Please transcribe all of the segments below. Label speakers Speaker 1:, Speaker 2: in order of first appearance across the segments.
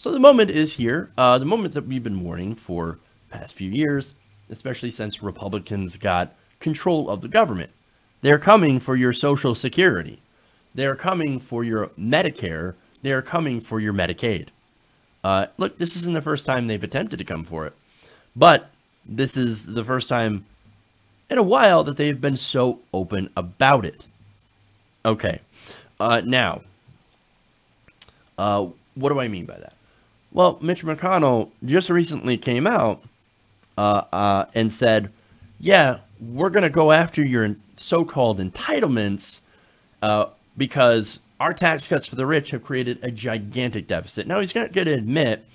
Speaker 1: So the moment is here, the moment that we've been warning for the past few years, especially since Republicans got control of the government. They're coming for your Social Security. They're coming for your Medicare. They're coming for your Medicaid. Look, this isn't the first time they've attempted to come for it, but this is the first time in a while that they've been so open about it. Okay, now, what do I mean by that? Well, Mitch McConnell just recently came out and said, yeah, we're going to go after your so-called entitlements because our tax cuts for the rich have created a gigantic deficit. Now, he's not going to admit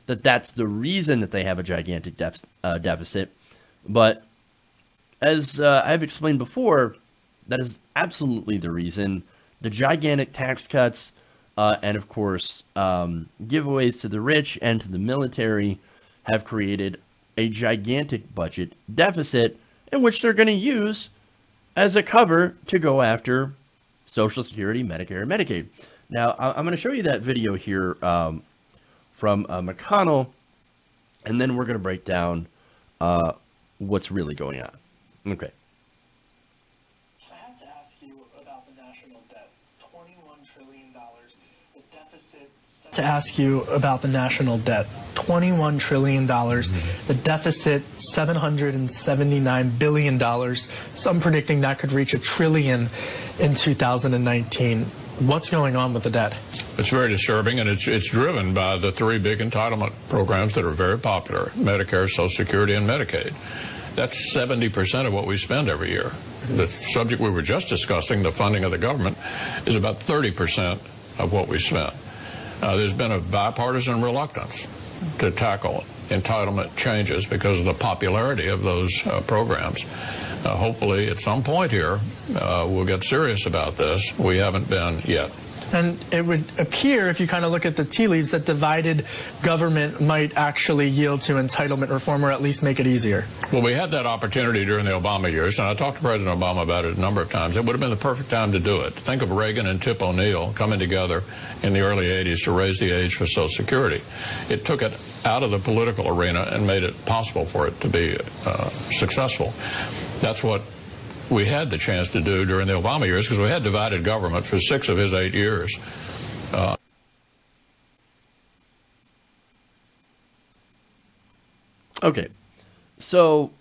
Speaker 1: that that's the reason that they have a gigantic deficit. But as I've explained before, that is absolutely the reason. The gigantic tax cuts and, of course, giveaways to the rich and to the military have created a gigantic budget deficit in which they're going to use as a cover to go after Social Security, Medicare, and Medicaid. Now, I'm going to show you that video here from McConnell, and then we're going to break down what's really going on. Okay.
Speaker 2: I have to ask you about the national debt, $21 trillion. The deficit. To ask you about the national debt, $21 trillion. The deficit, $779 billion. Some predicting that could reach $1 trillion in 2019. What's going on with the debt?
Speaker 3: It's very disturbing, and it's driven by the three big entitlement programs that are very popular: Medicare, Social Security, and Medicaid. That's 70% of what we spend every year. The subject we were just discussing, the funding of the government, is about 30% of what we spend. There's been a bipartisan reluctance to tackle entitlement changes because of the popularity of those programs. Hopefully, at some point here, we'll get serious about this. We haven't been yet.
Speaker 2: And it would appear, if you kind of look at the tea leaves, that divided government might actually yield to entitlement reform, or at least make it easier.
Speaker 3: Well, we had that opportunity during the Obama years, and I talked to President Obama about it a number of times. It would have been the perfect time to do it. Think of Reagan and Tip O'Neill coming together in the early 80s to raise the age for Social Security. It took it out of the political arena and made it possible for it to be successful. That's what we had the chance to do during the Obama years, because we had divided government for 6 of his 8 years.
Speaker 1: Okay, so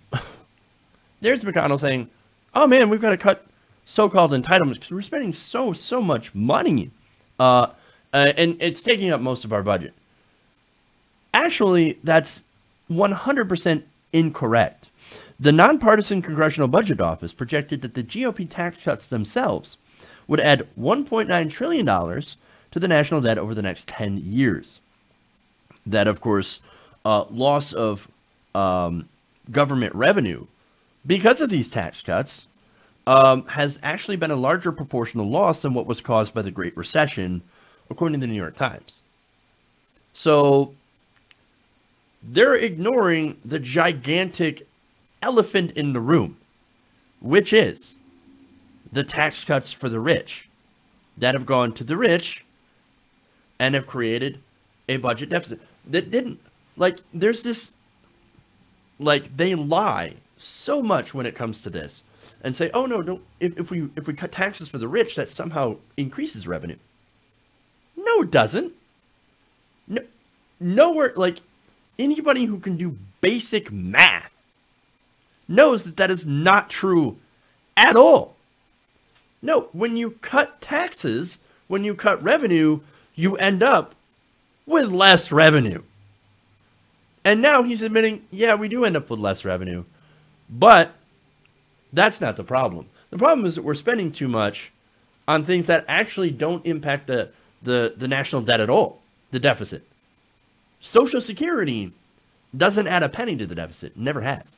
Speaker 1: there's McConnell saying, oh man, we've got to cut so-called entitlements because we're spending so much money, and it's taking up most of our budget. Actually, that's 100% incorrect. The Nonpartisan Congressional Budget Office projected that the GOP tax cuts themselves would add $1.9 trillion to the national debt over the next 10 years. That, of course, loss of government revenue because of these tax cuts has actually been a larger proportional loss than what was caused by the Great Recession, according to the New York Times. So they're ignoring the gigantic elephant in the room, which is the tax cuts for the rich that have gone to the rich and have created a budget deficit that didn't, like, there's this, like, they lie so much when it comes to this and say, oh no, don't, if we cut taxes for the rich, that somehow increases revenue. No, it doesn't. No, nowhere, like, anybody who can do basic math knows that that is not true at all. No, when you cut taxes, when you cut revenue, you end up with less revenue. And now he's admitting, yeah, we do end up with less revenue. But that's not the problem. The problem is that we're spending too much on things that actually don't impact the national debt at all, the deficit. Social Security doesn't add a penny to the deficit. Never has.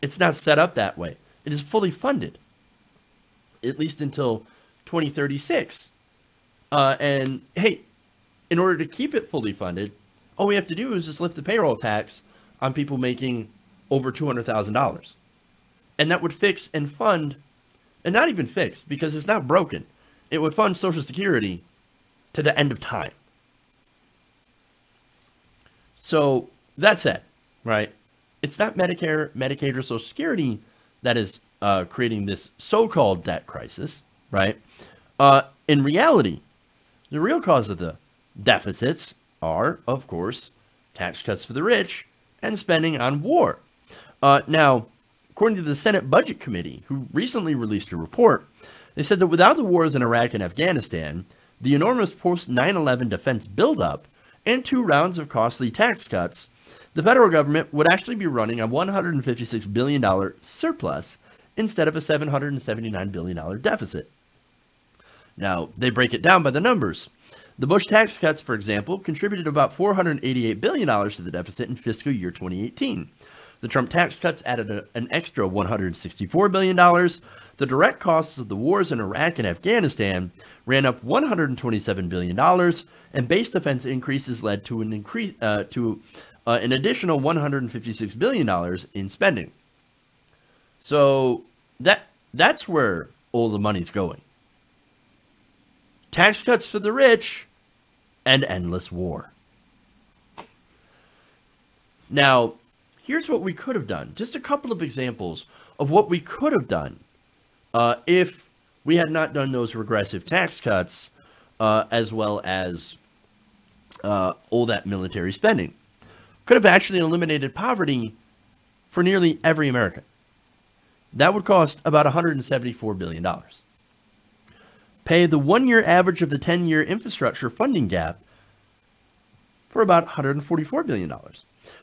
Speaker 1: It's not set up that way. It is fully funded, at least until 2036. And hey, in order to keep it fully funded, all we have to do is just lift the payroll tax on people making over $200,000. And that would fix and fund, and not even fix, because it's not broken. It would fund Social Security to the end of time. So that said, right, it's not Medicare, Medicaid, or Social Security that is creating this so-called debt crisis, right? In reality, the real cause of the deficits are, of course, tax cuts for the rich and spending on war. Now, according to the Senate Budget Committee, who recently released a report, they said that without the wars in Iraq and Afghanistan, the enormous post-9/11 defense buildup, and 2 rounds of costly tax cuts, the federal government would actually be running a $156 billion surplus instead of a $779 billion deficit. Now, they break it down by the numbers. The Bush tax cuts, for example, contributed about $488 billion to the deficit in fiscal year 2018. The Trump tax cuts added an extra $164 billion. The direct costs of the wars in Iraq and Afghanistan ran up $127 billion, and base defense increases led to an additional $156 billion in spending. So that's where all the money's going. Tax cuts for the rich and endless war. Now, here's what we could have done. Just a couple of examples of what we could have done if we had not done those regressive tax cuts as well as all that military spending. Could have actually eliminated poverty for nearly every American. That would cost about $174 billion. Pay the 1-year average of the 10-year infrastructure funding gap for about $144 billion.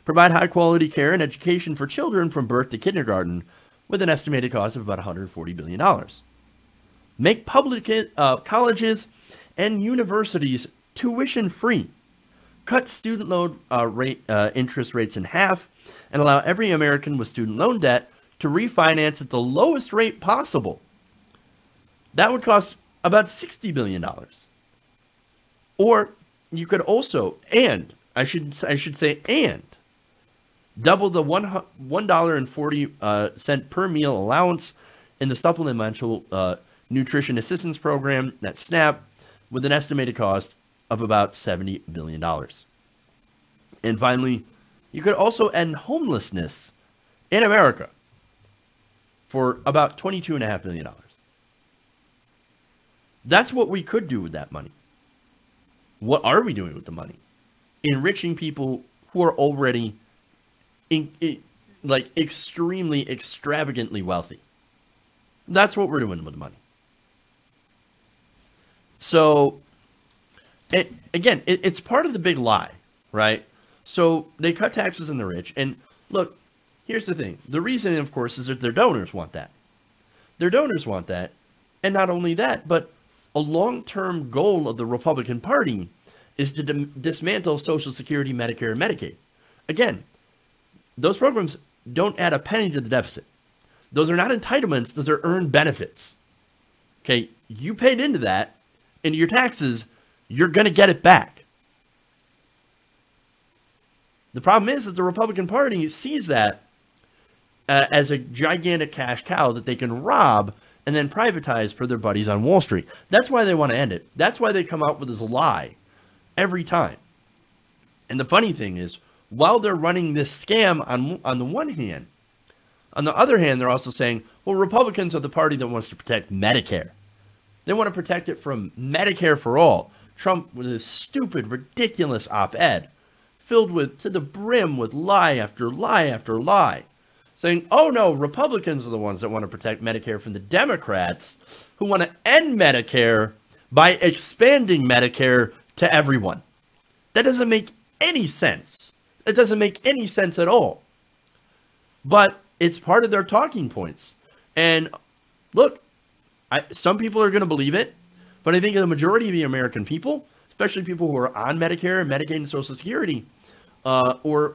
Speaker 1: Provide high-quality care and education for children from birth to kindergarten with an estimated cost of about $140 billion. Make public colleges and universities tuition-free. Cut student loan interest rates in half and allow every American with student loan debt to refinance at the lowest rate possible. That would cost about $60 billion. Or you could also, and I should say, double the $1.40 per meal allowance in the Supplemental Nutrition Assistance Program, that's SNAP, with an estimated cost of about $70 billion. And finally, you could also end homelessness in America for about $22.5 billion. That's what we could do with that money. What are we doing with the money? Enriching people who are already extremely extravagantly wealthy. That's what we're doing with the money. So, it's part of the big lie, right? So they cut taxes on the rich. And look, here's the thing. The reason, of course, is that their donors want that. Their donors want that. And not only that, but a long-term goal of the Republican Party is to dismantle Social Security, Medicare, and Medicaid. Again, those programs don't add a penny to the deficit. Those are not entitlements. Those are earned benefits. Okay, you paid into that, into your taxes, you're going to get it back. The problem is that the Republican Party sees that as a gigantic cash cow that they can rob and then privatize for their buddies on Wall Street. That's why they want to end it. That's why they come out with this lie every time. And the funny thing is, while they're running this scam on the one hand, on the other hand, they're also saying, well, Republicans are the party that wants to protect Medicare. They want to protect it from Medicare for all. Trump with his stupid, ridiculous op-ed filled with to the brim with lie after lie after lie, saying, oh no, Republicans are the ones that want to protect Medicare from the Democrats who want to end Medicare by expanding Medicare to everyone. That doesn't make any sense. It doesn't make any sense at all. But it's part of their talking points. And look, some people are going to believe it, but I think the majority of the American people, especially people who are on Medicare and Medicaid and Social Security, or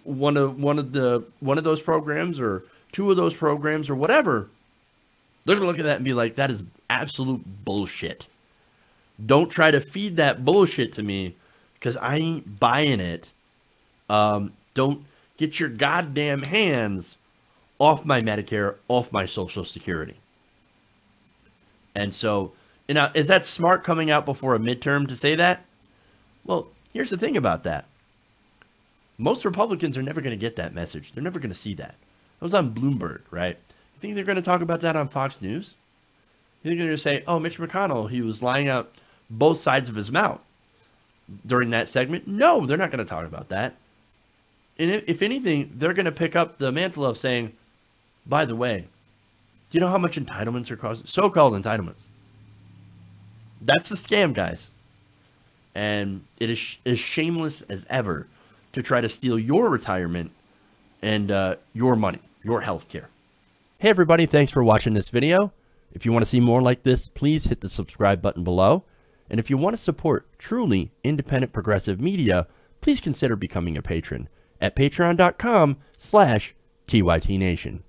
Speaker 1: one of those programs or 2 of those programs or whatever, they're going to look at that and be like, that is absolute bullshit. Don't try to feed that bullshit to me because I ain't buying it. Don't get your goddamn hands off my Medicare, off my Social Security. And so, is that smart coming out before a midterm to say that? Well, here's the thing about that. Most Republicans are never going to get that message. They're never going to see that. It was on Bloomberg, right? You think they're going to talk about that on Fox News? You think they're going to say, oh, Mitch McConnell, he was lying out both sides of his mouth during that segment? No, they're not going to talk about that. And if anything, they're going to pick up the mantle of saying, by the way, do you know how much entitlements are costing? So-called entitlements. That's the scam, guys. And it is as shameless as ever to try to steal your retirement and your money, your health care. Hey, everybody. Thanks for watching this video. If you want to see more like this, please hit the subscribe button below. And if you want to support truly independent progressive media, please consider becoming a patron at patreon.com/TYTNation.